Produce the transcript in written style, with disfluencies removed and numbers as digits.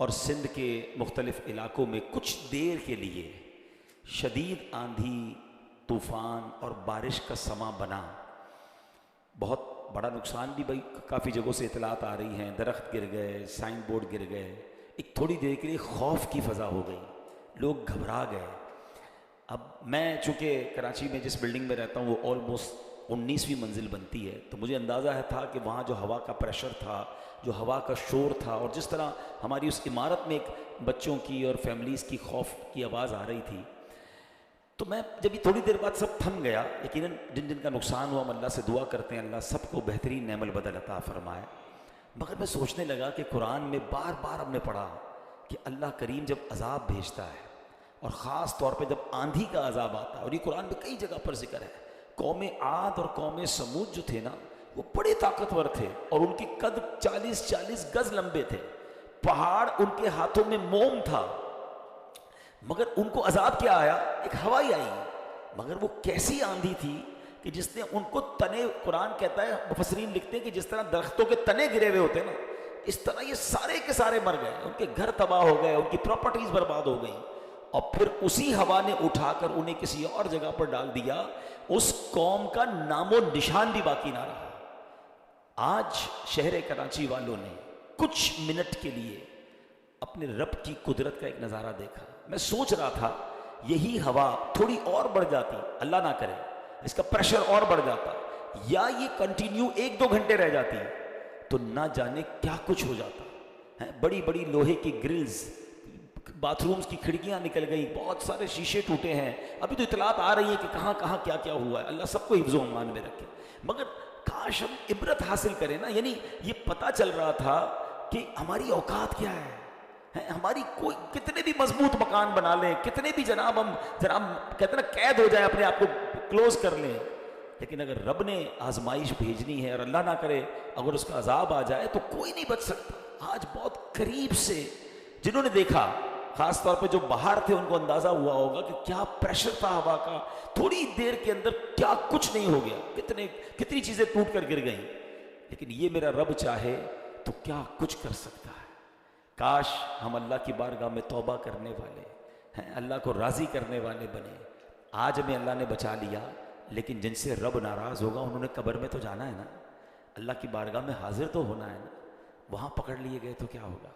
اور سندھ کے مختلف علاقوں میں کچھ دیر کے لیے شدید آندھی طوفان اور بارش کا سماں بنا. بہت بڑا نقصان بھی بھائی کافی جگہوں سے اطلاعات آ رہی ہیں، درخت گر گئے، سائن بورڈ گر گئے. ایک تھوڑی دیر کے لیے خوف کی فضا ہو گئی، لوگ گھبرا گئے. اب میں چونکہ کراچی میں جس بلڈنگ میں رہتا ہوں وہ آلموسٹ 19ویں منزل بنتی ہے، تو مجھے اندازہ تھا کہ وہاں جو ہوا کا پریشر تھا، جو ہوا کا شور تھا، اور جس طرح ہماری اس عمارت میں ایک بچوں کی اور فیملیز کی خوف کی آواز آ رہی تھی، تو میں جب یہ تھوڑی دیر بعد سب تھم گیا. یقیناً جن جن کا نقصان ہوا ہم اللہ سے دعا کرتے ہیں اللہ سب کو بہترین نعم البدل عطا فرمائے. مگر میں سوچنے لگا کہ قرآن میں بار بار ہم نے پڑھا کہ اللہ کریم جب عذاب بھیجتا ہے اور خاص طور پہ جب آندھی کا عذاب آتا ہے، اور یہ قرآن میں کئی جگہ پر ذکر ہے. قوم عاد اور قوم سمود جو تھے نا، وہ بڑے طاقتور تھے اور ان کی قد 40 گز لمبے تھے. پہاڑ ان کے ہاتھوں میں موم تھا، مگر ان کو عذاب کیا آیا؟ ایک ہوائی آئی، مگر وہ کیسی آندھی تھی کہ جس نے ان کو تنے، قرآن کہتا ہے، مفسرین لکھتے ہیں کہ جس طرح درختوں کے تنے گرے ہوئے ہوتے ہیں نا، اس طرح یہ سارے کے سارے مر گئے، ان کے گھر تباہ ہو گئے، ان کی پراپرٹیز برباد ہو گئیں. اور پھر اسی ہوا نے اٹھا کر انہیں کسی اور جگہ پر ڈال دیا. اس قوم کا نام و نشان بھی باقی نہ رہا. آج شہر کراچی والوں نے کچھ منٹ کے لیے اپنے رب کی قدرت کا ایک نظارہ دیکھا. میں سوچ رہا تھا یہی ہوا تھوڑی اور بڑھ جاتی، اللہ نہ کرے اس کا پریشر اور بڑھ جاتا، یا یہ کنٹینیو 1-2 گھنٹے رہ جاتی، تو نہ جانے کیا کچھ ہو جاتا. بڑی بڑی لوہے کی گرلز، باتھ رومز کی کھڑکیاں نکل گئی، بہت سارے شیشے ٹوٹے ہیں. ابھی تو اطلاعات آ رہی ہیں کہ کہاں کہاں کیا کیا ہوا ہے. اللہ سب کو حفظ و امان میں رکھے. مگر کاش ہم عبرت حاصل کریں نا. یعنی یہ پتہ چل رہا تھا کہ ہماری اوقات کیا ہے. ہماری کوئی کتنے بھی مضبوط مکان بنا لیں، کتنے بھی جناب ہم کہتے ہیں نا قید ہو جائے، اپنے آپ کو کلوز کر لیں، لیکن اگر رب نے آزمائش بھیجنی ہے اور اللہ نہ کرے اگر اس کا عذاب آ جائے تو کوئی نہیں بچ سکتا. آج بہت قریب سے جنہوں نے دیکھا، خاص طور پہ جو باہر تھے، ان کو اندازہ ہوا ہوگا کہ کیا پریشر تھا ہوا کا. تھوڑی دیر کے اندر کیا کچھ نہیں ہو گیا، کتنی چیزیں ٹوٹ کر گر گئیں. لیکن یہ میرا رب چاہے تو کیا کچھ کر سکتا ہے. کاش ہم اللہ کی بارگاہ میں توبہ کرنے والے ہیں، اللہ کو راضی کرنے والے بنے. آج ہمیں اللہ نے بچا لیا، لیکن جن سے رب ناراض ہوگا انہوں نے قبر میں تو جانا ہے نا، اللہ کی بارگاہ میں حاضر تو ہونا ہے نا. وہاں پکڑ لیے گئے تو کیا ہوگا؟